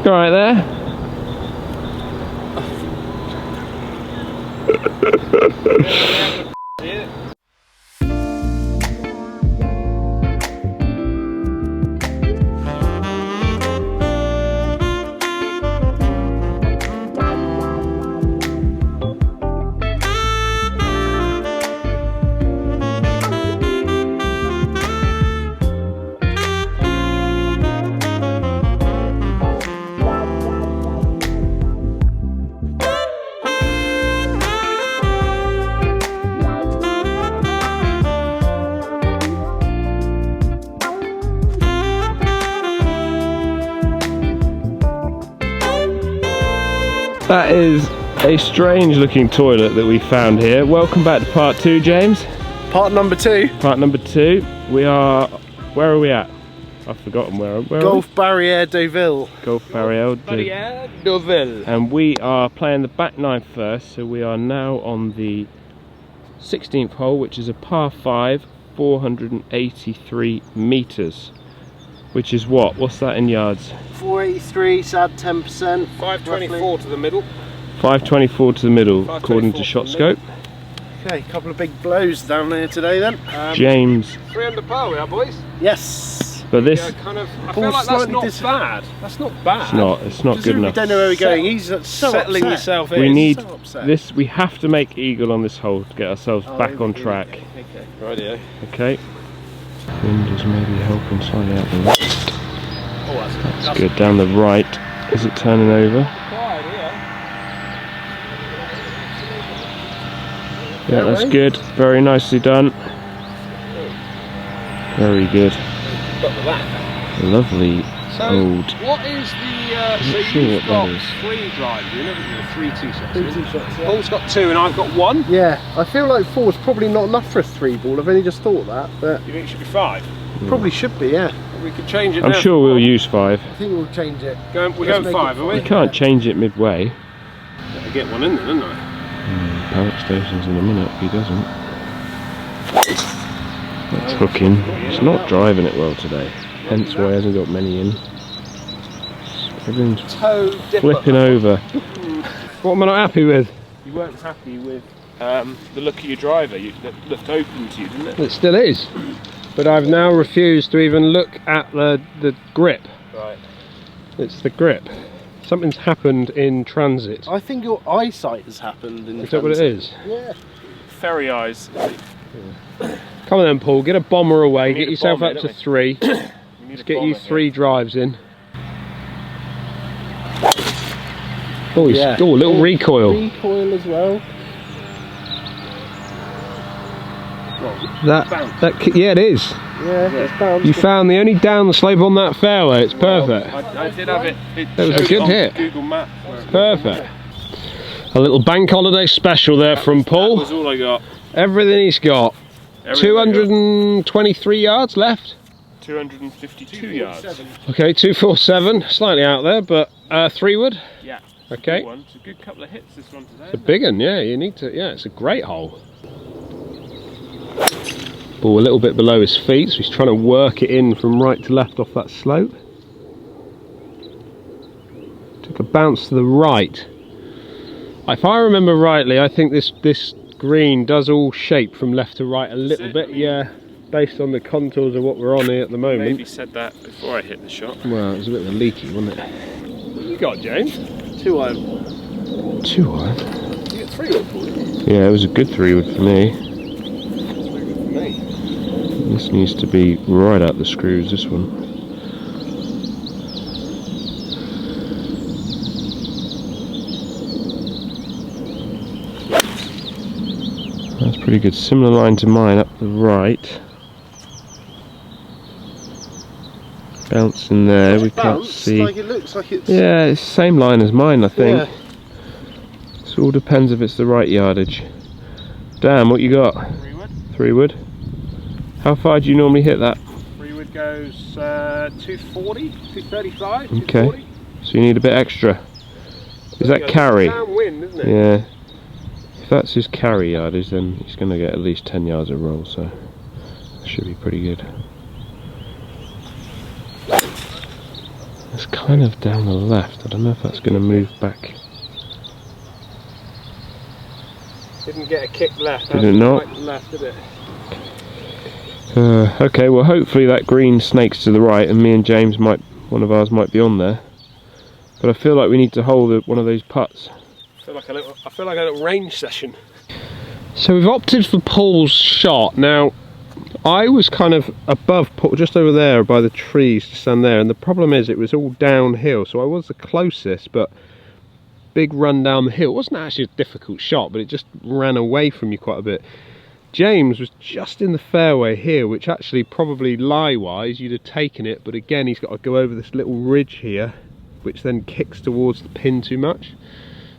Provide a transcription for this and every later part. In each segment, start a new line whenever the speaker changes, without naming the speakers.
You alright there? That is a strange looking toilet that we found here. Welcome back to part 2, James.
Part number 2.
Part number 2. We are, where are we at? I've forgotten where
Golf Barriere Deauville.
Golf Barriere
Deauville.
And we are playing the back 9 first, so we are now on the 16th hole, which is a par 5, 483 metres. Which is what? What's that in yards?
483, sad 10%.
524 to the middle.
524 to the middle, according to shot scope.
Okay, a couple of big blows down there today then.
James.
3 under par we are, boys.
Yes.
But this,
I feel like that's not bad. That's not bad.
It's not good enough.
We don't know where we're going. He's so
settling
upset.
yourself in.
We need this. We have to make eagle on this hole to get ourselves back on track.
Okay.
Rightio.
Okay. Wind is maybe helping slightly out the left.
Oh,
that's good. Down the right. Is it turning over? Yeah, that's good. Very nicely done. Very good. Lovely old.
What is the? So you've got 3 drives. You never do 3 tee shots.
3 tee shots. Yeah.
Paul's got 2 and I've got 1.
Yeah, I feel like 4's probably not enough for a 3 ball. I've only just thought that, but
you think it should be 5?
Probably should be. Yeah.
We could change it.
I'm sure we'll use 5.
I think we'll change it.
We're going 5, are we?
You can't change it midway.
Better get one in there, don't I?
Power stations in a minute. If he doesn't. That's hooking. He's not driving it well today. Hence why he hasn't got many in. Everything's flipping over. What am I not happy with?
You weren't happy with the look of your driver. That looked open to you, didn't it?
It still is. But I've now refused to even look at the grip.
Right.
It's the grip. Something's happened in transit.
I think your eyesight has happened in
Is that what it is?
Yeah.
Ferry eyes.
Come on then, Paul, get a bomber away,
We
get
need a
yourself
bomber,
up to
don't we?
3. Let's get you 3 drives in. Oh,
Yeah.
oh, a little recoil.
Recoil as well.
Yeah, it is.
Yeah, it's bounced.
You found the only down the slope on that fairway. It's perfect.
I did have it.
That was a good hit.
Google Maps.
Perfect. A little bank holiday special there from Paul.
That was all I got.
Everything he's got. 223 yards left.
252 yards.
Okay, 247, slightly out there, but 3-wood.
Yeah.
Okay.
It's a good couple of hits this one today.
It's a big one, yeah. You need to. Yeah, it's a great hole. Ball a little bit below his feet, so he's trying to work it in from right to left off that slope. Took a bounce to the right. If I remember rightly, I think this green does all shape from left to right a little bit, yeah, based on the contours of what we're on here at the moment.
Maybe said that before I hit the shot.
Well, it was a bit of a leaky, wasn't it?
What you got, James?
2-iron.
2-iron?
You get 3-wood for you?
Yeah, it was a good 3-wood for me. This needs to be right out the screws, this one. That's pretty good. Similar line to mine up the right. Bounce in there, we can't see.
Like it looks like it's...
Yeah, it's the same line as mine, I think. Yeah. So it all depends if it's the right yardage. Dan, what you got?
3-wood.
3-wood. How far do you normally hit that?
3-wood goes 240, 235,
okay.
240.
So you need a bit extra. Is that carry?
Downwind, isn't it?
Yeah. If that's his carry yardage, then he's going to get at least 10 yards of roll, so that should be pretty good. It's kind of down the left. I don't know if that's going to move back.
Didn't get a kick left.
Did it not?
Quite left, did it?
Okay, well hopefully that green snakes to the right and me and James might, one of ours might be on there. But I feel like we need to hold one of those putts.
I feel like a little range session.
So we've opted for Paul's shot. Now, I was kind of above Paul, just over there by the trees to stand there, and the problem is it was all downhill, so I was the closest, but big run down the hill. It wasn't actually a difficult shot, but it just ran away from you quite a bit. James was just in the fairway here, which actually probably lie-wise you'd have taken it, but again he's got to go over this little ridge here, which then kicks towards the pin too much.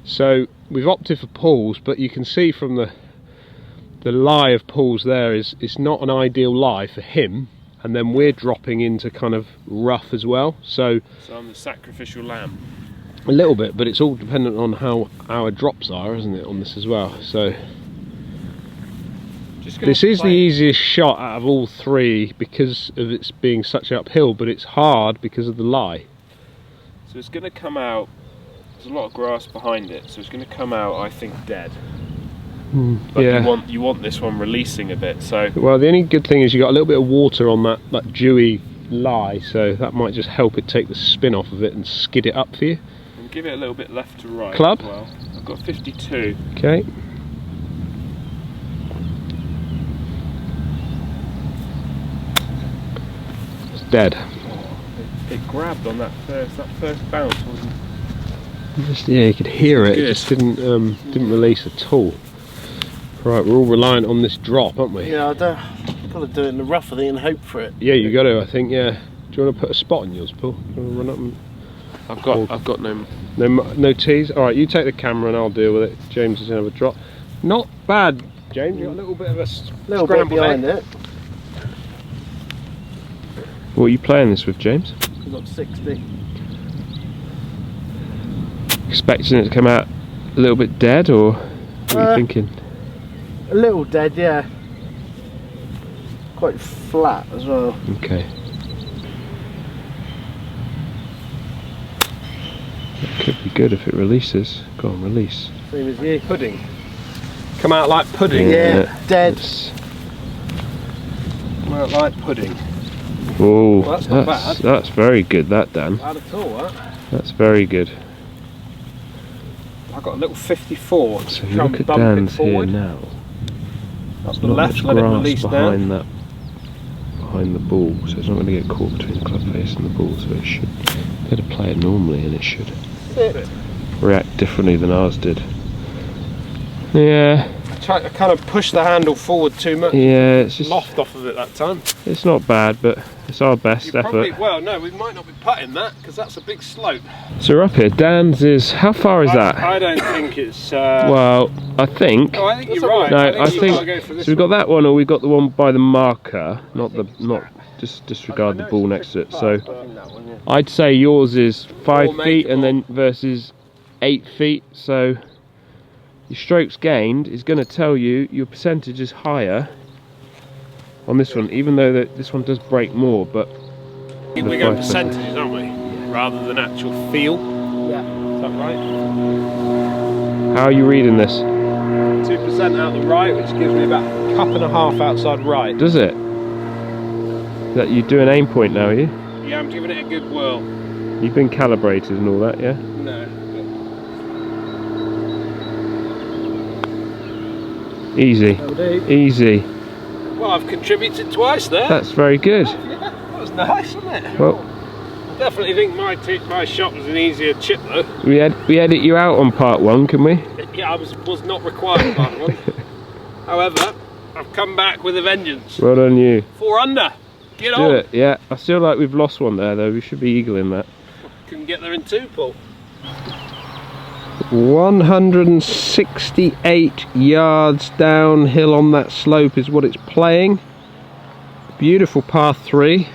So we've opted for Paul's, but you can see from the lie of Paul's there is it's not an ideal lie for him, and then we're dropping into kind of rough as well. So
I'm the sacrificial lamb.
a little bit, but it's all dependent on how our drops are, isn't it, on this as well. So this is the easiest shot out of all three because of its being such uphill, but it's hard because of the lie.
So it's going to come out, there's a lot of grass behind it, so it's going to come out, I think, dead. But
Yeah.
you want this one releasing a bit, so...
Well, the only good thing is you got a little bit of water on that dewy lie, so that might just help it take the spin off of it and skid it up for you.
And give it a little bit left to right
Club?
as well. I've got 52.
Okay. It's dead.
It grabbed on that first bounce, wasn't it?
Just, yeah, you could hear it. It
Good.
just didn't release at all. Right, we're all reliant on this drop, aren't we?
Yeah, got to do it in the rough, I think, and hope for it.
Yeah, you got to. I think. Yeah. Do you want to put a spot on yours, Paul? Do you want to run up and...
I've got no...
No tees. All right, you take the camera and I'll deal with it. James is gonna have a drop. Not bad, James. You got a little bit of a
Little bit
scramble
behind
there.
it.
What are you playing this with, James?
We've got 60.
Expecting it to come out a little bit dead, or what are you thinking?
A little dead, yeah. Quite flat as well.
Okay. It could be good if it releases. Go on, release.
Same as you.
Pudding. Come out like pudding.
Yeah, dead.
Come out like pudding.
Oh,
Well, that's not bad.
That's very good, that, Dan.
Bad at all, that.
That's very good.
I've got a little 54.
So
Try
you
and
look at
bump it
Dan's here
forward.
now.
That's the
Not
left,
much
let it
grass
release down.
behind that, behind the ball, so it's not going to get caught between the club face and the ball. So it should be able to play it normally, and it should react differently than ours did. Yeah.
I kind of pushed the handle forward too much.
Yeah, it's just
Loft off of it that time.
it's not bad, but it's our best
You probably,
effort.
well, no, we might not be putting that because that's a big slope.
So we're up here. Dan's is how far is that?
I don't think it's.
Well, I think.
No, I think
That's
you're
all
right.
right.
No, I
you've
think.
got to go for this
So we've got
one.
that one, or we got the one by the marker, not just disregard the ball next to it. So
I think that one, yeah.
I'd say yours is 5
More
feet, and
makeable.
then versus 8 feet. So your strokes gained is going to tell you your percentage is higher on this one, even though this one does break more. But
We're going percentages, aren't we? Rather than actual feel.
Yeah.
Is that right?
how are you reading this?
2% out the right, which gives me about a cup and a half outside right.
Does it? That you do an aim point now, are you?
Yeah, I'm giving it a good whirl.
You've been calibrated and all that, yeah?
No.
Easy,
That'll do.
easy.
Well, I've contributed twice there.
That's very good.
That was nice, wasn't it?
Well,
I definitely think my shot was an easier chip though.
we edit you out on part one, can we?
Yeah, I was not required by one. However, I've come back with a vengeance.
Well done, you.
4 under. Get
Do
on.
it. Yeah, I feel like we've lost one there, though. We should be eagling that.
Couldn't get there in 2, Paul.
168 yards downhill on that slope is what it's playing. Beautiful par 3.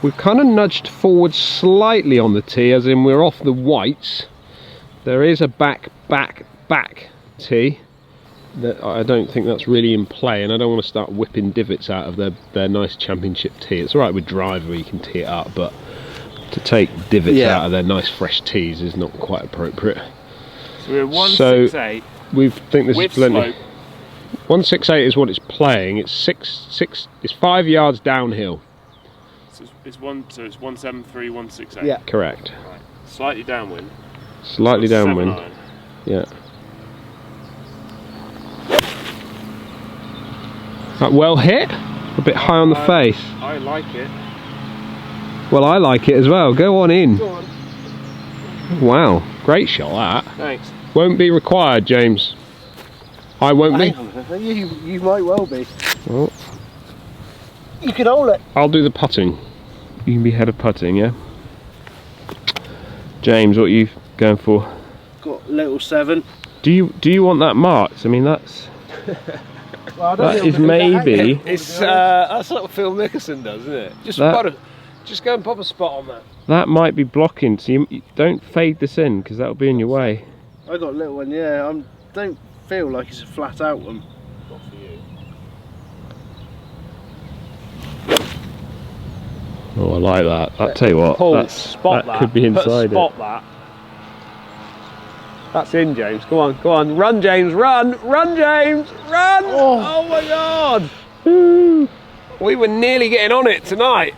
We've kind of nudged forward slightly on the tee, as in we're off the whites. There is a back tee. That I don't think that's really in play, and I don't want to start whipping divots out of their nice championship tee. It's alright with driver, you can tee it up, but
To take divots
Yeah.
out of their nice fresh tees is not quite appropriate.
So we're 168
We think this
with
is plenty.
slope.
168 is what it's playing. It's it's 5 yards downhill.
So it's 173, 168.
Yeah.
Correct.
Right. Slightly downwind.
Slightly
7
downwind.
iron.
Yeah. Well hit. A bit high on the face.
I like it.
Well, I like it as well. Go on in.
Go on.
Wow, great shot that.
Thanks.
Won't be required, James. I won't be.
You might well be.
Well,
You can hold it.
I'll do the putting.
You can be head of putting, yeah? James, what are you going for?
Got little 7.
Do you want that marked? I mean, that's...
Well, I don't
That
know
is
if I can hang
maybe-
it.
It's that's what Phil Nicholson does, isn't it? Just just go and pop a spot on that.
That might be blocking, so you don't fade this in, because that'll be in your way.
I got a little one, yeah. I don't feel like it's a flat out one.
Not for you.
Oh, I like that. I'll tell you what,
Paul,
that
spot that.
could be inside
Spot
it.
that. That's in, James. Go on, go on. Run, James, run! Run, James! Run! Oh my God!
Woo.
We were nearly getting on it tonight.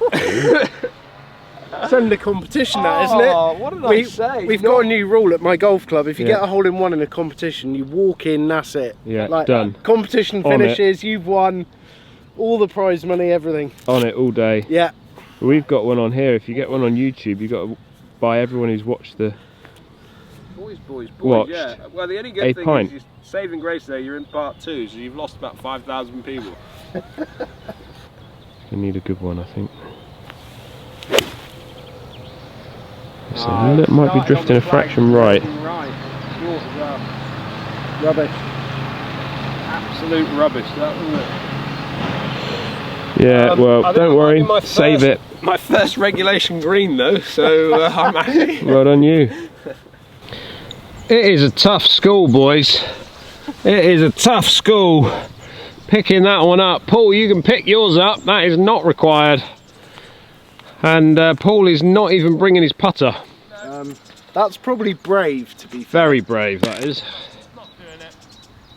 It's only a competition, that, isn't it?
Oh, what did I say?
We've got a new rule at my golf club. If you
Yeah.
get a hole in one in a competition, you walk in, that's it.
Yeah,
Like,
done.
Competition
On it.
finishes, you've won all the prize money, everything.
On it all day.
Yeah.
We've got one on here. If you get one on YouTube, you've got to buy everyone who's watched the...
Boys,
Watched.
yeah. Well, the only
A
good thing
pint.
is you're saving grace there, you're in part 2, so you've lost about 5,000 people.
You need a good one, I think. So it might be drifting a fraction right.
Right. Short as well.
Rubbish.
Absolute rubbish, that wasn't it?
Yeah, well,
I think
don't
that
worry.
might be my
Save
first-
it.
My first regulation green though, so I'm happy.
Well done, you.
It is a tough school, boys. It is a tough school. Picking that one up. Paul, you can pick yours up. That is not required. And Paul is not even bringing his putter.
That's probably brave, to be fair.
Very brave, that is.
Not doing it.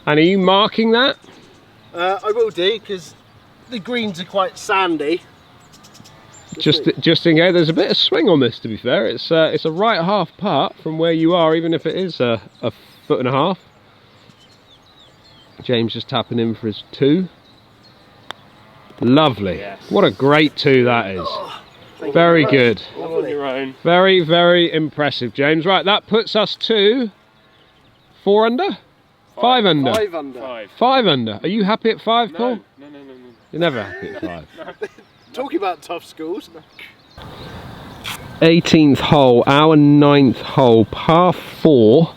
And are you marking that?
I will do, because the greens are quite sandy.
Just in case. There's a bit of swing on this, to be fair. It's a right half part from where you are, even if it is a 1.5 foot. James just tapping in for his 2. Lovely.
Yes.
What a great 2 that is. Very good.
All on your own.
Very, very impressive, James. Right, that puts us to 4 under? 5 under.
5 under.
5.
5 under. Are you happy at 5, Paul?
No.
You're never happy at 5.
Talking about tough schools.
18th hole, our 9th hole, par 4,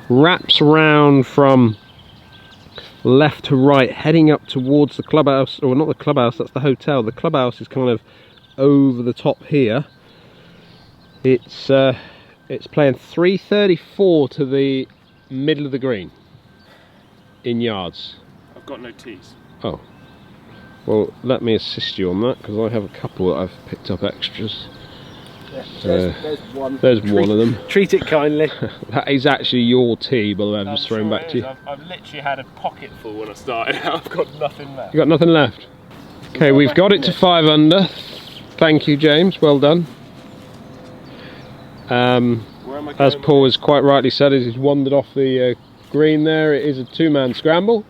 wraps round from left to right, heading up towards the clubhouse, or not the clubhouse, that's the hotel. The clubhouse is kind of over the top here. It's playing 334 to the middle of the green in yards.
I've got no tees.
Oh, well, let me assist you on that, because I have a couple that I've picked up extras.
There's one.
There's one of them.
Treat it kindly.
That is actually your tee, by the way, I'm just throwing back to you.
I've literally had a pocket full when I started. I've got nothing left.
You got nothing left? Okay, we've got it to 5 under. Thank you, James, well done.
Where am I going?
As Paul has quite rightly said, as he's wandered off the green there, it is a 2-man scramble.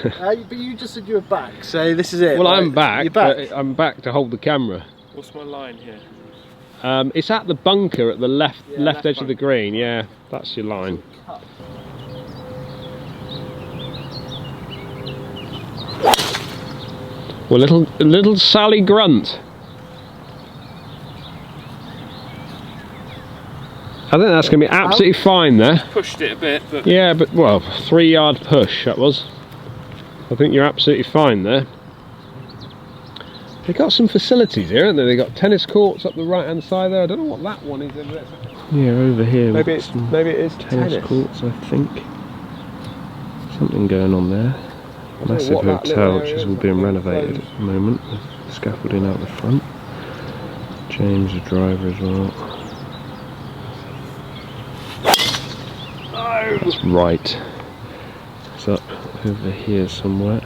But you just said you were back, so this is it.
Well,
right?
I'm back,
You're back.
but I'm back to hold the camera.
What's my line here?
It's at the bunker at the left
left
edge of the green, yeah, that's your line. Well, little Sally Grunt. I think that's going to be absolutely fine there.
Pushed it a bit, but
Yeah, but, well, 3-yard push, that was. I think you're absolutely fine there. They've got some facilities here, haven't they? They've got tennis courts up the right-hand side there. I don't know what that one is.
Yeah, over here.
Maybe
we've
it's
got some
maybe it is
tennis courts, I think. Something going on there. Massive
what that
hotel,
little
which
area
is all
is,
being
but
renovated
closed.
at the moment. With scaffolding out the front. James, the driver, as well. It's right. It's up over here somewhere.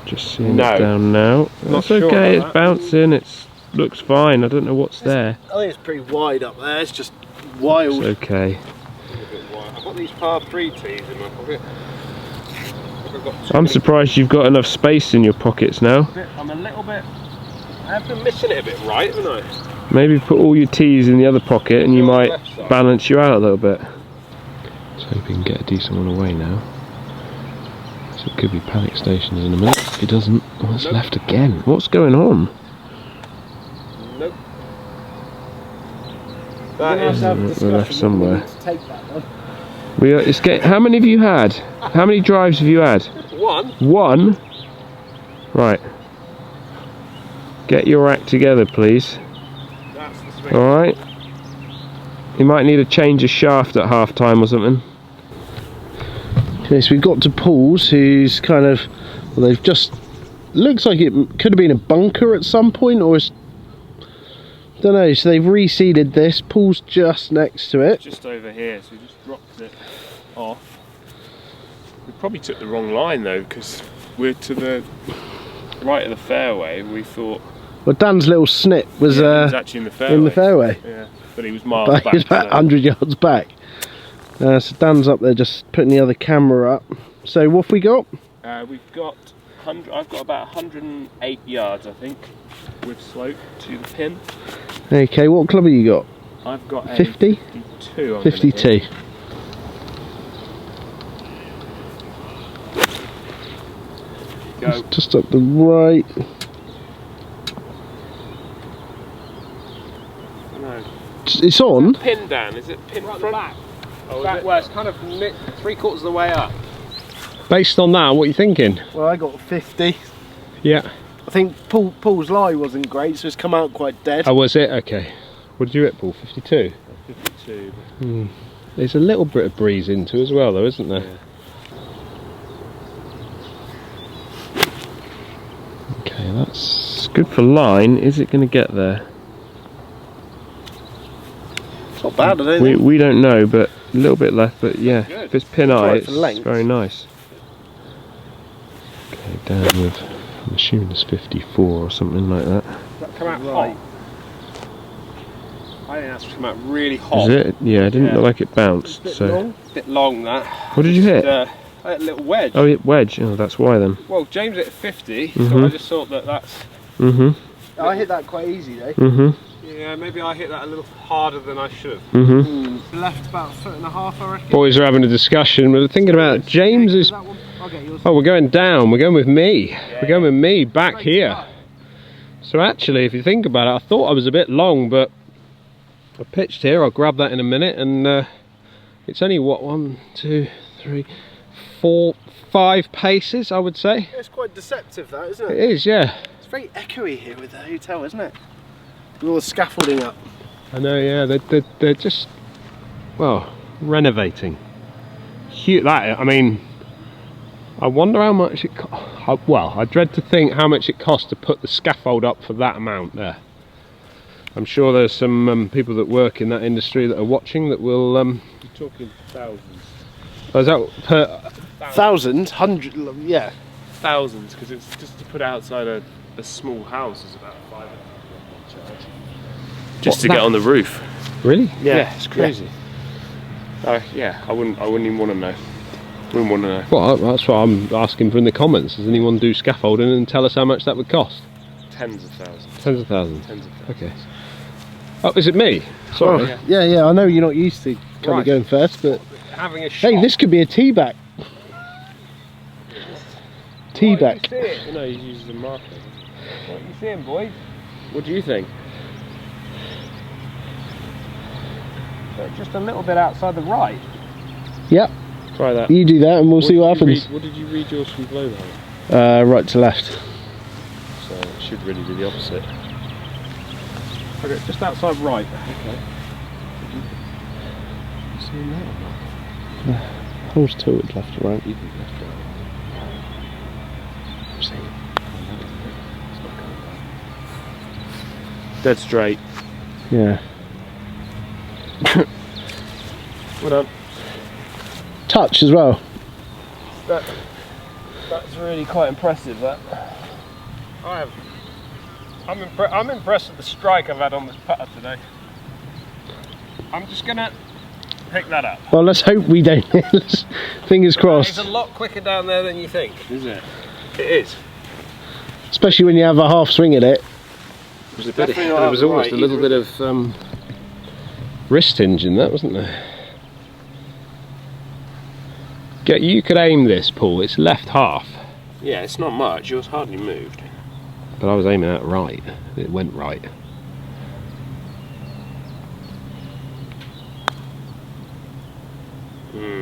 Just seeing it down now. That's okay, it's bouncing, it looks fine. I don't know what's there.
I think it's pretty wide up there, it's just wild.
It's okay.
I've got these par 3 tees in my pocket.
I'm surprised you've got enough space in your pockets now.
I'm a little bit... I have been missing it a bit right, haven't I?
Maybe put all your tees in the other pocket and you might balance you out a little bit. Let's hope we can get a decent one away now. So it could be panic stations in a minute. If it doesn't, oh, it's left again. What's going on?
Nope.
We're left somewhere. How many have you had? How many drives have you had?
One.
One? Right. Get your act together, please.
That's the swing.
Alright. You might need a change of shaft at half time or something.
Okay, so we've got to Paul's, who's kind of, well, they've just, looks like it could have been a bunker at some point, or it's, don't know, so they've reseeded this. Paul's just next to it.
Just over here, so we just dropped it off. We probably took the wrong line though, because we're to the right of the fairway. We thought,
Well, Dan's little snip was,
he was actually in the fairway.
in the fairway.
Yeah, but he was miles
But
back.
he's about 100 yards back. So Dan's up there just putting the other camera up. So what have we got?
We've got I've got about 108 yards, I think, with slope to the pin.
Okay, what club have you got?
I've got a
50?
52. I'm
52.
Go.
Just up the right.
No.
It's on.
Pin down, is it pin front?
Back.
Oh,
Back
is it?
where it's kind of 3/4 of the way up.
Based on that, what are you thinking?
Well, I got 50.
Yeah.
I think Paul's lie wasn't great, so it's come out quite dead.
Oh, was it? Okay. What did you hit, Paul? 52?
52.
There's a little bit of breeze into as well, though, isn't there?
Yeah.
Okay, that's good for line. Is it going to get there?
It's not bad, I don't think.
We don't know, but a little bit left. But yeah,
Good.
if it's pin eye,
Right
it's
for length.
very nice. Okay, down with, I'm assuming it's 54 or something like that.
Does that come out
Right.
hot? I think that's come out really hot.
Is it? Yeah, it didn't
Yeah.
look like it bounced.
Bit
So,
long.
Bit long that.
what did you hit?
I hit a little wedge.
Oh, hit wedge. Oh, that's why then.
Well, James hit 50, so
Mhm.
I just thought that's.
Mhm.
I hit that quite easy though.
Mhm.
Yeah, maybe I hit that a little harder than I should.
Mhm.
Left about 1.5 foot, I reckon.
Boys are having a discussion. We're thinking about James's.
That one? I'll get yours.
Oh, we're going down. We're going with me. We're going with me back here. So actually, if you think about it, I thought I was a bit long, but I pitched here. I'll grab that in a minute, and it's only what 1, 2, 3, 4, 5 paces, I would say.
It's quite deceptive, that, isn't
It
it?
is, yeah.
It's very echoey here with the hotel, isn't it? With all the scaffolding up.
I know, yeah. They're just, well, renovating. Huge. That, I mean, I wonder how much it cost. Well, I dread to think how much it cost to put the scaffold up for that amount there. I'm sure there's some people that work in that industry that are watching that will.
You're talking thousands.
Oh, is that per?
Thousands, hundred, yeah.
Thousands, because it's just to put outside a small house is about 500 charge. Just to get on the roof.
Really?
Yeah, it's crazy. Yeah, I wouldn't even want to know. Wouldn't want to know.
Well, that's what I'm asking for in the comments. Does anyone do scaffolding and tell us how much that would cost?
Tens of thousands.
Tens of thousands.
Tens of thousands.
Okay. Oh, is it me? Sorry.
Oh, yeah, I know you're not used to kind
Right.
of going first, but
Having a shot.
hey, this could be a tee back. Tee back.
You know, he uses a marker. What are you seeing, boys? What do you think?
Just a little bit outside the right.
Yep,
Try that.
you do that and we'll see what happens.
What did you read yours from below now?
Right to left.
So it should really be the opposite.
Okay, just outside right.
Okay. You seeing that or not?
Hole's tilted left to right.
You think left or right? I'm seeing it. It's not coming Dead straight.
Yeah.
Well done.
Touch as well.
That's really quite impressive, that.
I'm impressed with the strike I've had on this putter today. I'm just gonna pick that up.
Well, let's hope we don't. Fingers
It's
crossed.
a lot quicker down there than you think.
Is it?
It is.
Especially when you have a half swing at it.
There was almost a little bit of wrist hinge in that, wasn't there? You could aim this, Paul. It's left half.
Yeah, it's not much. Yours hardly moved.
But I was aiming at right. It went right.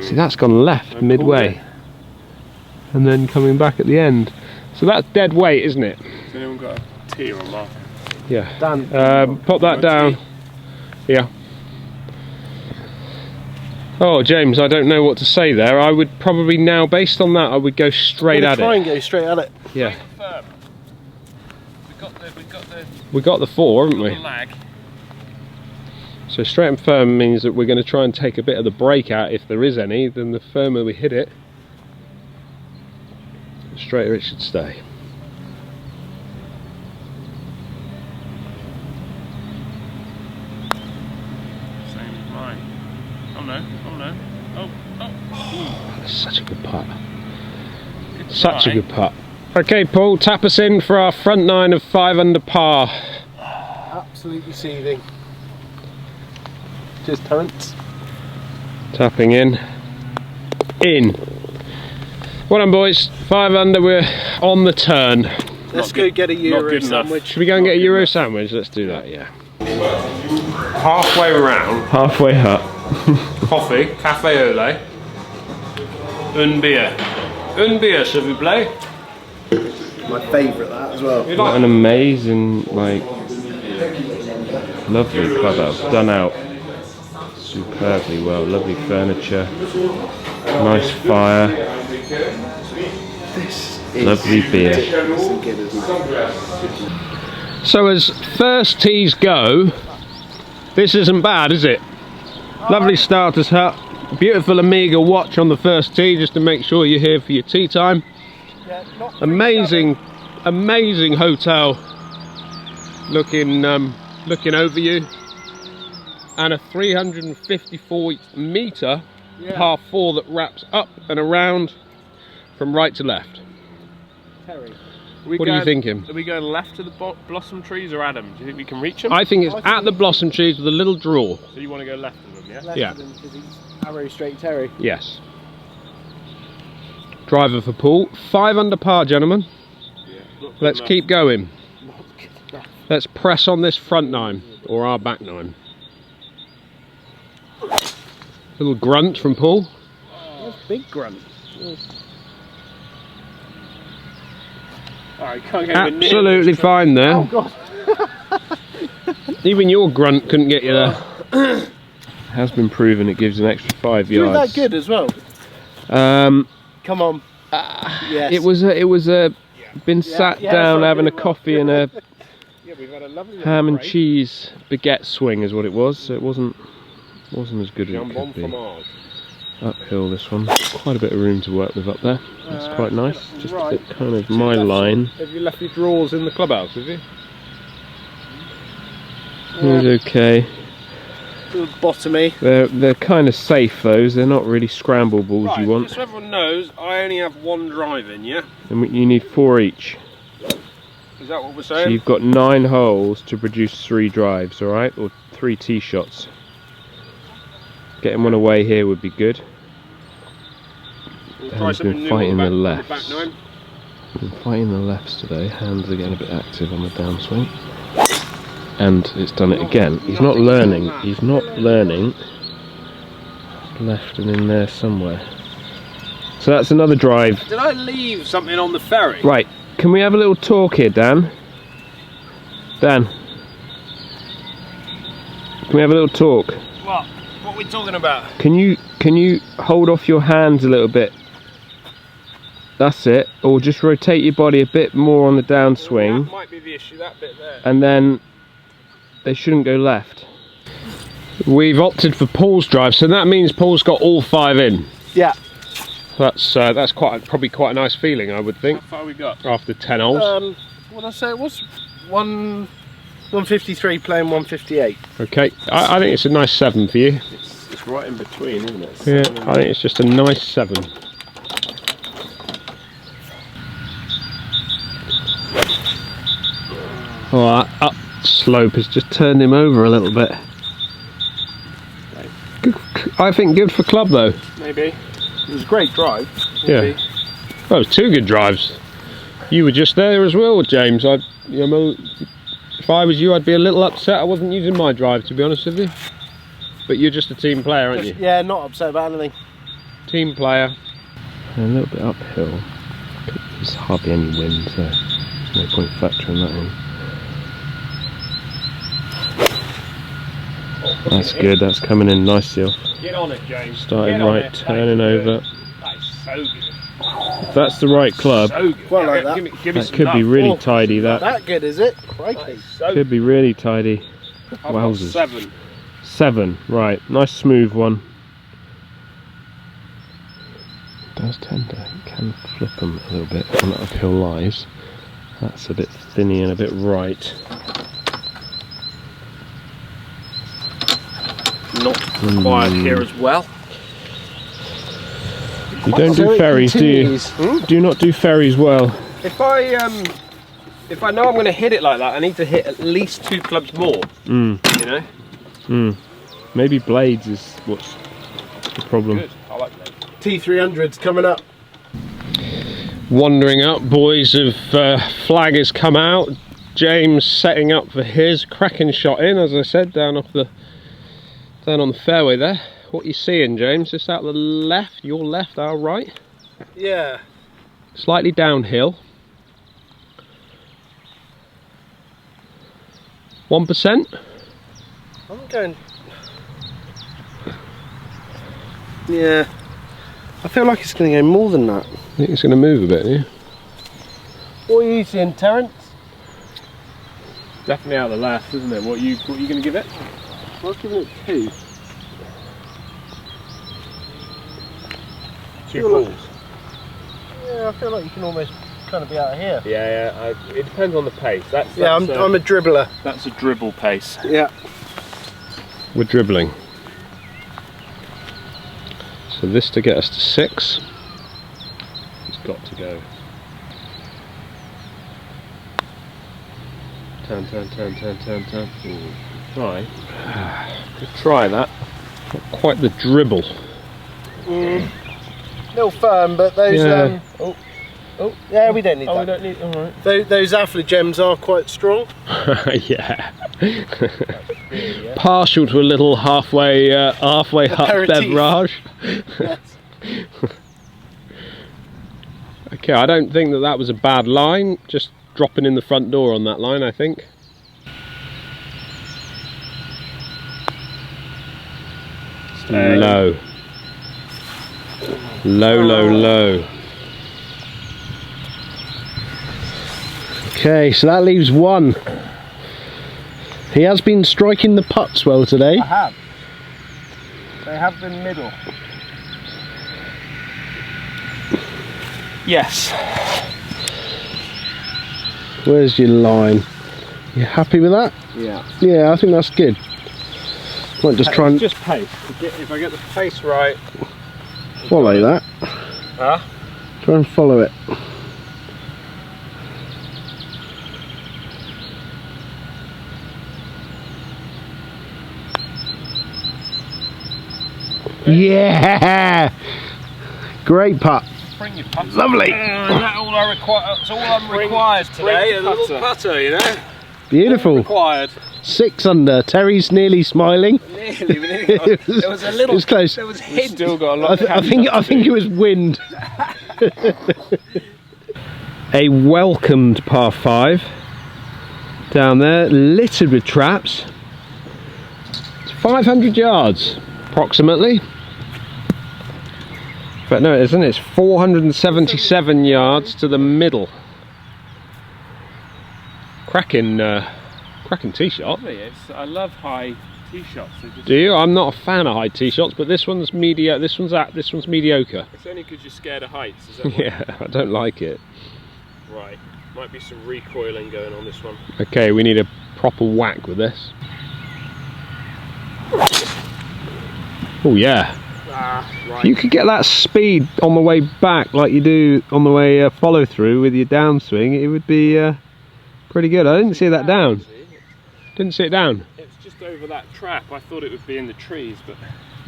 See, that's gone left midway. And then coming back at the end. So that's dead weight, isn't it?
Has anyone got a tee or a marker?
Yeah.
Dan.
Pop that down. Yeah. Oh, James, I don't know what to say there. I would probably now, based on that, I would go straight at
Try
it.
and go straight at it.
Yeah.
We
We got the 4, haven't we?
lag.
So straight and firm means that we're going to try and take a bit of the break out, if there is any. Then the firmer we hit it, the straighter it should stay.
Same as mine. Oh no, oh no. Oh, oh.
That's such a good putt.
Good
Such
try.
a good putt. Okay, Paul, tap us in for our front 9 of 5 under par.
Absolutely seething. Just Terence.
Tapping in. In. Well done, boys. 5 under, we're on the turn.
Let's go get a Euro
good enough.
sandwich.
Should we go and get a Euro sandwich? Let's do that, yeah.
Halfway round,
Halfway hut.
coffee, café au lait, une bière. Une bière, s'il vous plaît.
My favourite, that as well.
What an amazing, like, lovely clubhouse, done out superbly well. Lovely furniture, nice fire,
This is
lovely beer.
ridiculously good, isn't it?
So as first tees go, this isn't bad, is it? Lovely starter's hut, beautiful Amiga watch on the first tee just to make sure you're here for your tea time. Amazing, amazing hotel looking over you, and a 354 metre par 4 that wraps up and around from right to left.
Terry.
What are you thinking?
Are we going left to the blossom trees or Adam? Do you think we can reach them?
I think it's at the blossom trees with a little draw.
So you want to go left of them, yeah?
Left
Yeah.
of him because he's arrow straight Terry.
Yes. Driver for Paul. 5 under par, gentlemen.
Yeah.
Let's keep going. Let's press on this front 9, or our back 9. Little grunt from Paul.
That's big grunt.
Alright, can't get anywhere near
Absolutely
this.
fine there.
Oh god.
Even your grunt couldn't get you there.
Has been proven it gives an extra 5
You're
yards.
that good as well. Come on. Yes.
It was a been sat
yeah,
down
so
having a
good.
coffee and a
Yeah, we've had a lovely
ham and
break.
cheese baguette swing is what it was. So it wasn't as good as it
Jambon
could be.
fromage.
Uphill this one. Quite a bit of room to work with up there. That's quite nice. Just a
right.
bit kind of my line.
Have you left your drawers in the clubhouse, have you?
It's okay.
Little bottomy.
They're kind of safe those. They're not really scramble balls
Right,
you want.
just so everyone knows, I only have 1 drive in, yeah?
And you need 4 each.
Is that what we're
So
saying?
you've got 9 holes to produce 3 drives, alright? Or 3 tee shots. Getting one away here would be good.
We'll
Dan's
something
been
new
fighting
on
the
on back
lefts.
9.
Been fighting the lefts today. Hands are getting a bit active on the downswing. And it's done it again. He's not learning. He's not learning. Left and in there somewhere. So that's another drive.
Did I leave something on the ferry?
Right, can we have a little talk here, Dan? Dan. Can we have a little talk?
What? What are we talking about?
Can you hold off your hands a little bit? That's it. Or just rotate your body a bit more on the downswing.
That might be the issue, that bit there.
And then they shouldn't go left.
We've opted for Paul's drive, so that means Paul's got all 5 in.
Yeah.
That's probably quite a nice feeling, I would think.
How far we got?
After 10 holes.
What did I say it was? 153 playing 158.
Okay, I think it's a nice 7 for you.
It's right in between, isn't it?
Yeah, I think it's just a nice 7. Oh, that up slope has just turned him over a little bit. Good, I think good for club though.
Maybe. It was a great drive.
Yeah. Well, it was 2 good drives. You were just there as well, James. If I was you, I'd be a little upset I wasn't using my drive, to be honest with you. But you're just a team player, aren't you?
Yeah, not upset about anything.
Team player.
And a little bit uphill. There's hardly any wind, so there's no point factoring that in. That's good, that's coming in nicely off.
Get on it, James.
Started right, turning over.
That is so good.
If that's the right club,
So good.
Well, like that.
Give me
that
some
could be
love.
really tidy, that.
That good, is it? Crikey.
So
Could be really tidy.
I've got
Wowzers.
7.
7, right, nice smooth one. Does tend to, can flip them a little bit on uphill lies. That's a bit thinny and a bit right.
Not quiet here as well.
You don't
So
do
it
ferries, do you?
continues.
Do not do ferries well.
If I know I'm going to hit it like that, I need to hit at least 2 clubs more. You know.
Maybe blades is what's the problem.
Good. I like that.
T300's coming up.
Wandering up, boys of flag has come out. James setting up for his cracking shot in, as I said, down on the fairway there. What are you seeing, James? Just out the left, your left, our right.
Yeah.
Slightly downhill. 1%.
I'm going. Yeah. I feel like it's going to go more than that.
I think it's going to move a bit, yeah.
What are you seeing, Terence?
Definitely out of the left, isn't it? What are you going to give it?
I was giving it 2.
2 balls.
Yeah, I feel like you can almost kind of be out of here.
Yeah. It depends on the pace.
Yeah, I'm a dribbler.
That's a dribble pace.
Yeah.
We're dribbling. So this to get us to 6.
It's got to go. Turn. Ooh, try.
Try that. Not quite the dribble.
Little firm, but those.
Yeah.
Yeah, we don't need that.
We don't need. All right.
Those Afflegems are quite strong.
Yeah. Partial to a little halfway hut
Aperitif.
beverage.
Yes.
Okay, I don't think that was a bad line. Just dropping in the front door on that line, I think. Low. Low.
Okay, so that leaves 1. He has been striking the putts well today.
I have. They have been middle. Yes.
Where's your line? You happy with that?
Yeah.
Yeah, I think that's good. Might just try and
Just pace. If I get the pace right.
follow that.
Huh?
Try and follow it. Yeah! Great putt.
Bring your putter.
Lovely.
That's all I'm required today. A little putter, you know.
Beautiful.
Required.
6 under. Terry's nearly smiling.
Nearly. There was a little.
It was close.
There was hint. Still got a lot.
I think it was wind.
A welcomed par 5 down there, littered with traps. It's 500 yards approximately. But no, it isn't. It's 477 yards to the middle. Cracking Cracking tee shot.
I love high tee shots.
Do you? I'm not a fan of high tee shots, but this one's mediocre. This one's mediocre.
It's only because you're scared of heights. Is that what?
Yeah, I don't like it.
Right. Might be some recoiling going on this one.
Okay, we need a proper whack with this. Oh yeah.
Right.
You could get that speed on the way back like you do on the way follow through with your downswing. It would be pretty good. I didn't see that down. Didn't see it down.
It's just over that trap. I thought it would be in the trees, but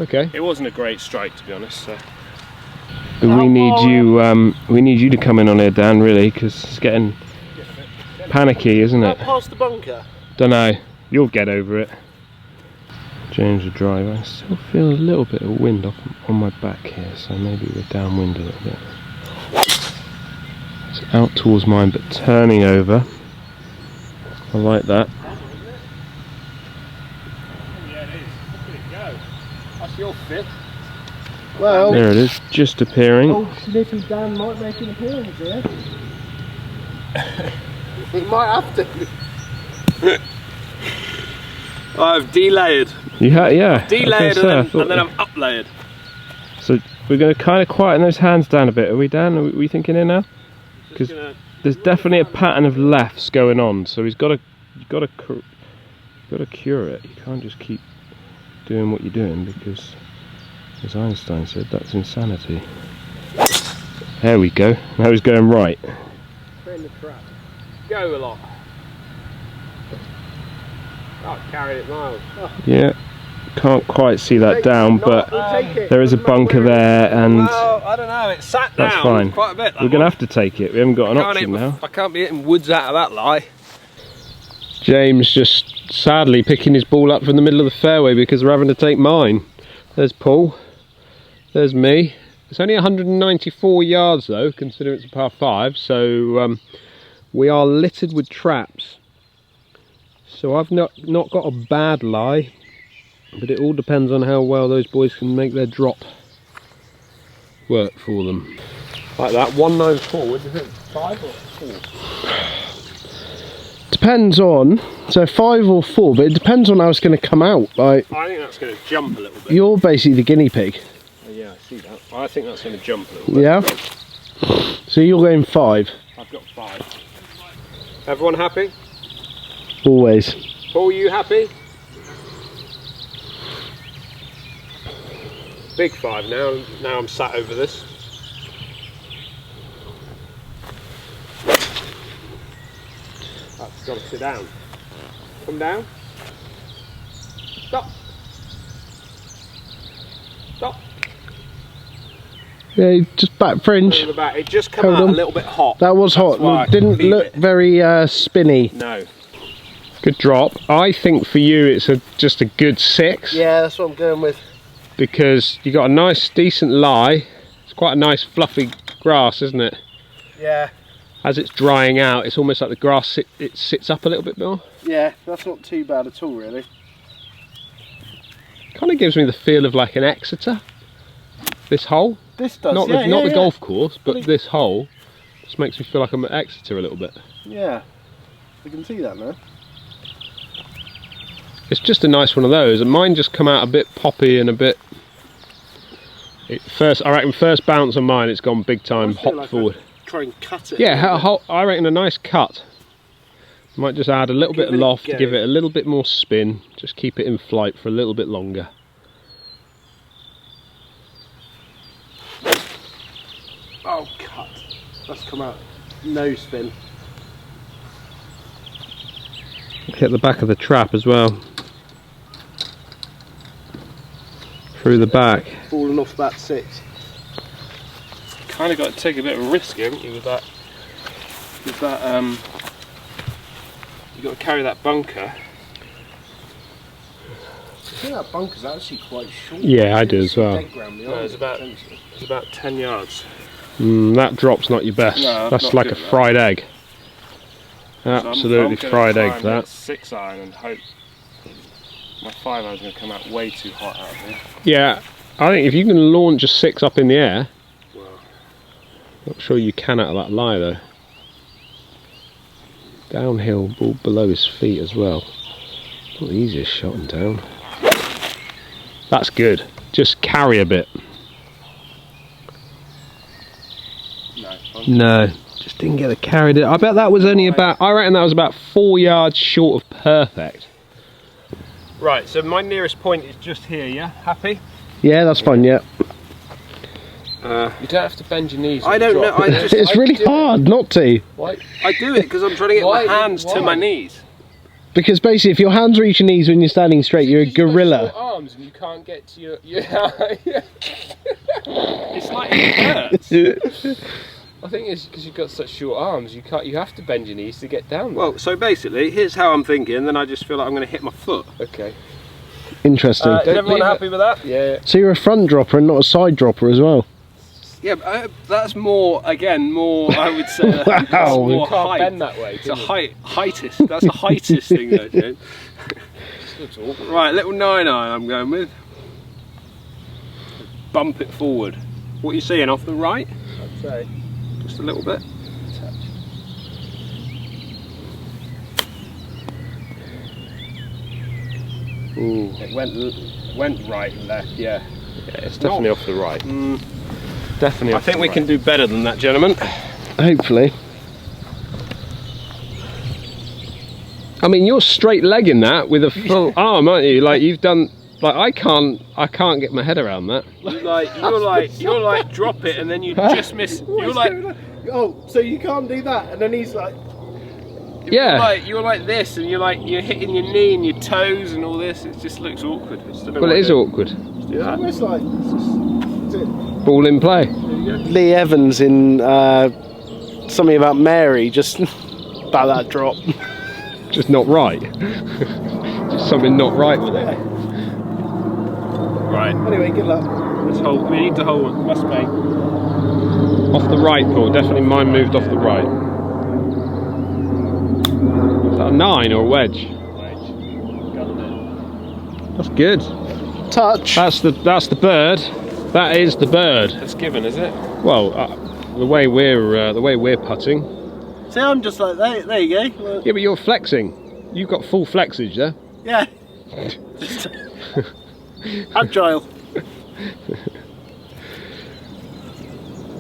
Okay.
it wasn't a great strike, to be honest. So.
We need you to come in on here, Dan, really, because it's getting panicky, isn't it?
Past the bunker.
Don't know. You'll get over it. Change the drive. I still feel a little bit of wind on my back here, so maybe we're downwind a little bit. It's out towards mine, but turning over. I like that.
Yeah, it is. Look at it go. That's your fit.
Well,
There it is, just appearing.
oh, Sniffy Dan might make an appearance here. He might have to.
I've delayered.
Yeah.
Delayered
so.
and then I'm uplayered.
So we're going to kind of quieten those hands down a bit, are we, Dan? Are we thinking here now? Because there's definitely a pattern of lefts going on, so he's got to cure it. You can't just keep doing what you're doing, because, as Einstein said, that's insanity. There we go. Now he's going right.
In the trap. Go a lot. Oh, carried it miles. Oh.
Yeah. Can't quite see that down, but there is a bunker there, and
well, I don't know. It sat down.
that's fine.
Quite a bit.
We're going to have to take it. We haven't got an option now.
I can't be hitting woods out of that lie.
James just sadly picking his ball up from the middle of the fairway because we're having to take mine. There's Paul. There's me. It's only 194 yards though, considering it's a par 5, so we are littered with traps. So I've not got a bad lie, but it all depends on how well those boys can make their drop work for them. Like that, 194, what do you think, 5 or 4?
Depends on, so 5 or 4, but it depends on how it's going to come out. Like,
I think that's going to jump a little bit.
you're basically the guinea pig.
Oh, yeah, I see that. I think that's going to jump a little bit.
Yeah? So you're going 5.
I've got 5. Everyone happy?
Always.
Paul, you happy? Big 5 now. Now I'm sat over this. That's got to sit down. Come down. Stop. Stop.
Yeah, just back fringe.
Over the back. It just came
Hold
out
on.
a little bit hot.
That was
That's why I
hot. Didn't
feel
look
it.
very spinny.
No.
Good drop. I think for you it's just a good 6.
Yeah, that's what I'm going with.
Because you got a nice decent lie. It's quite a nice fluffy grass, isn't it?
Yeah.
As it's drying out, it's almost like the grass it sits up a little bit more.
Yeah, that's not too bad at all, really.
Kind of gives me the feel of like an Exeter. This hole.
This does.
Not
yeah,
the
yeah.
golf course, but this hole just makes me feel like I'm at Exeter a little bit.
Yeah, I can see that now.
It's just a nice one of those, and mine just come out a bit poppy and a bit. I reckon first bounce on mine, it's gone big time, hopped forward.
Try and cut it.
Yeah, I reckon a nice cut. Might just add a little bit of loft, give it a little bit more spin, just keep it in flight for a little bit longer.
Oh, cut. That's come out. No spin.
Hit the back of the trap as well. Through the back.
Falling off that 6.
Kind of got to take a bit of a risk, haven't you, with that? You got to carry that bunker.
I think that bunker's actually quite short.
Yeah, I do as well.
No, it's about 10 yards.
That drop's not your best.
No,
that's
not
like a
good,
fried egg.
So
Absolutely
I'm gonna
fried
try
egg
and
that.
hit 6 iron and hope my 5 iron's going to come out way too hot out of here.
Yeah, I think if you can launch a 6 up in the air,
Well,
not sure you can out of that lie though. Downhill, ball below his feet as well. Not the easiest shot and down. That's good. Just carry a bit. No, just didn't get the carried it. I bet that was only about, I reckon that was about 4 yards short of perfect. Right, so my nearest point is just here, yeah? Happy?
Yeah, that's fine, yeah.
You don't have to bend your knees.
I don't know,
It's really hard not to.
Why?
I do it because I'm trying to get my hands to my knees.
Because basically, if your hands reach your knees when you're standing straight, you're a gorilla.
You've got short arms and you can't get to your. It's like it hurts. I think it's because you've got such short arms. You can't. You have to bend your knees to get down there.
Well, so basically, here's how I'm thinking. Then I just feel like I'm going to hit my foot.
Okay.
Interesting.
Is everyone happy with that?
Yeah.
So you're a front dropper and not a side dropper as well.
Yeah, that's more. Again, more. I would say.
Wow.
More
You can't
height.
bend that way.
It's a heightist. That's a heightist thing, though, James. Right, little 9-iron I'm going with. Bump it forward. What are you seeing, off the right?
I'd say.
Just a little bit.
Ooh. It went right and left. Yeah. It's definitely off the right. Definitely.
I think we can do better than that, gentlemen.
Hopefully.
I mean, you're straight legging that with a full arm, aren't you? Like you've done. Like I can't get my head around that.
You're like drop it and then you just miss. You're like.
Oh, so you can't do that, and then he's like.
Yeah.
You're like this, and you're hitting your knee and your toes and all this. It just looks awkward.
Well, it is awkward.
Do that.
It's like.
Ball in play.
Lee Evans in something about Mary, just about that drop.
Just not right. Just something not right with it.
Right.
Anyway, good luck.
Let's hold. We need to hold. Must be.
Off the right, Paul. Definitely mine moved off the right. Is that a 9 or a wedge? That's good.
Touch.
That's the bird. That is the bird.
That's given, is it?
Well, the way we're putting.
See, I'm just like there you go. Look.
Yeah, but you're flexing. You've got full flexage there.
Yeah. Agile.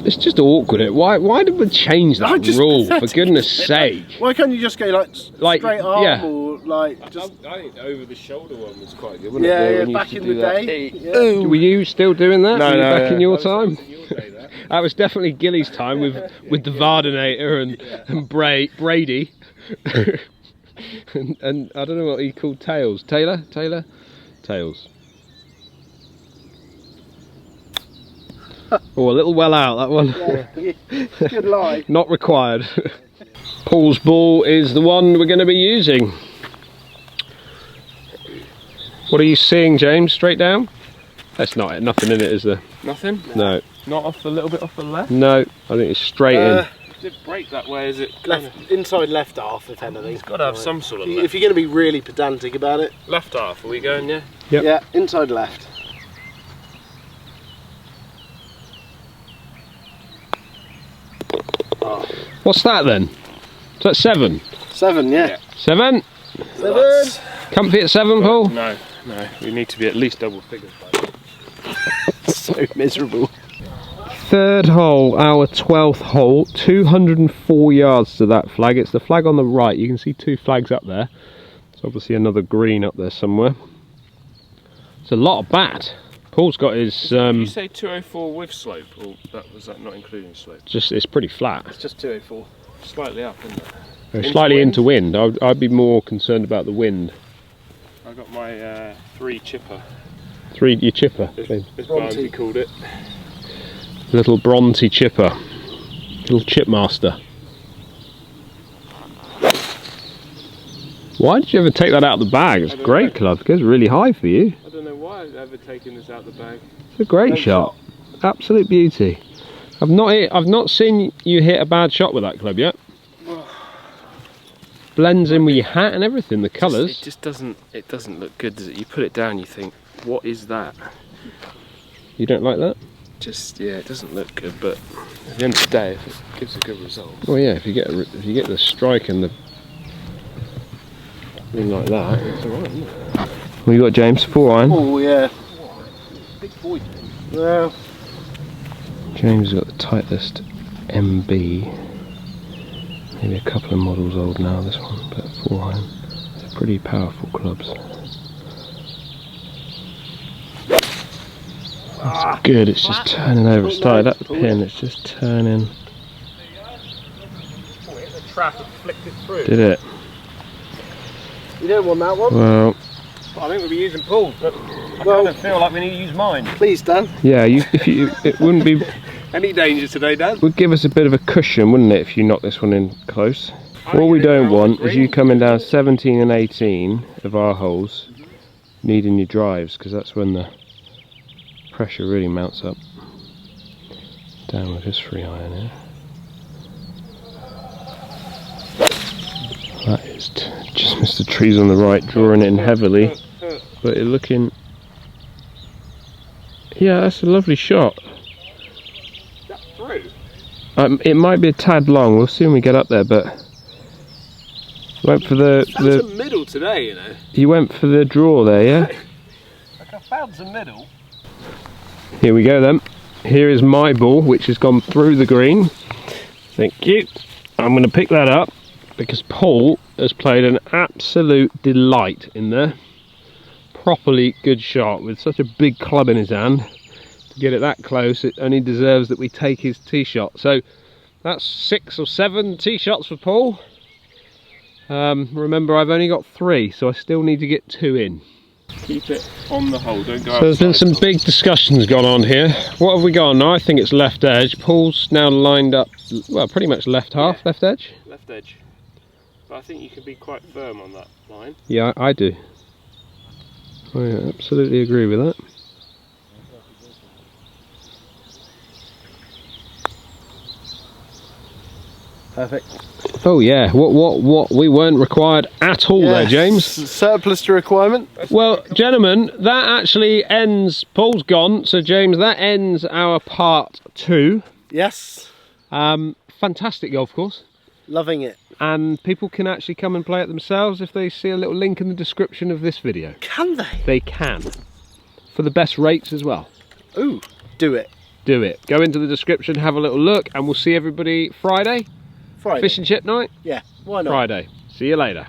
It's just awkward. Why did we change that rule? For goodness sake.
Why can't you just go like straight arm
yeah.
or like just?
I think the over the shoulder one was quite good, wasn't
Yeah,
it?
yeah.
When you
Back
used
in
to
the
do that.
day. Yeah.
Were you still doing that?
No,
Were you
no,
back in your time?
That was in your day, that.
That was definitely Gilly's time with the Vardinator and Brady. and I don't know what he called Tails. Taylor? Tails. Oh, a little well out, that one.
Yeah. Good lie.
Not required. Paul's ball is the one we're going to be using. What are you seeing, James? Straight down? That's not it. Nothing in it, is there?
Nothing?
No.
Not off a little bit off the left?
No, I think it's straight in.
Did it break that way? Is it
Left, inside left half, if anything.
It's got to have some sort of
If you're going to be really pedantic about it.
left half. Are we going? Yeah.
Yep.
Yeah, inside left.
What's that then? Is that 7?
7, yeah.
7?
7.
Comfy at 7, Paul?
No. We need to be at least double figures by now.
So miserable.
Third hole, our 12th hole, 204 yards to that flag. It's the flag on the right. You can see 2 flags up there. There's obviously another green up there somewhere. It's a lot of bat. Paul's got his.
Did you say 204 with slope, or was that not including slope?
It's pretty flat.
It's just 204.
Slightly up, isn't it?
Slightly into wind. I'd be more concerned about the wind.
I got my 3 chipper.
3, your chipper.
As Barnsley called it.
Little Bronte chipper. Little chipmaster. Why did you ever take that out of the bag? It's a great club. It goes really high for you.
I don't know why I've ever taken this out of the bag.
It's a great shot. Absolute beauty. I've not seen you hit a bad shot with that club yet. Blends in with your hat and everything, the colours.
It just doesn't look good, does it? You put it down, you think, what is that?
You don't like that?
Just, yeah, it doesn't look good, but at the end of the day, if it gives a good result.
Well, yeah. If you get the strike and the
Something like that. It's alright, isn't it? What you got, James? 4 iron?
Oh, yeah.
Big boy.
Well,
James has got the tightest MB. Maybe a couple of models old now, this one, but 4 iron. They're pretty powerful clubs. That's good, it's just turning over. It started at the pin, it's just turning.
Oh, hit the trap and flicked it through.
Did it?
You don't want that one?
Well,
I think we'll be using Paul's, but I kind of feel like we need to use mine.
please, Dan.
yeah, it wouldn't be.
Any danger today, Dan?
Would give us a bit of a cushion, wouldn't it, if you knock this one in close? What we don't want is you coming down 17 and 18 of our holes, needing your drives, because that's when the pressure really mounts up. Down with his 3 iron here. That is just missed the trees on the right, drawing it in heavily, but it's looking. Yeah, that's a lovely shot.
Through?
It might be a tad long. We'll see when we get up there, but went for the
middle today, you know.
You went for the draw there, yeah?
Like I found some middle.
Here we go then. Here is my ball, which has gone through the green. Thank you. I'm going to pick that up because Paul has played an absolute delight in there. Properly good shot with such a big club in his hand. To get it that close, it only deserves that we take his tee shot. So that's 6 or 7 tee shots for Paul. Remember, I've only got 3, so I still need to get 2 in.
Keep it on the hole, don't go
So there's been
outside.
some big discussions gone on here. What have we got on now? I think it's left edge. Paul's now lined up, well, pretty much left half,
Yeah.
left edge.
Left edge. But I think you can be quite firm on that line.
Yeah, I do. I absolutely agree with that.
Perfect.
Oh yeah, what we weren't required at all there, James.
Surplus to requirement.
Well, gentlemen, that actually ends, Paul's gone, so James, that ends our part 2.
Yes.
Fantastic golf course.
Loving it.
And people can actually come and play it themselves if they see a little link in the description of this video.
Can they?
They can. For the best rates as well.
Ooh, do it.
Do it. Go into the description, have a little look, and we'll see everybody Friday.
Friday.
Fish and chip night?
Yeah, why not?
Friday. See you later.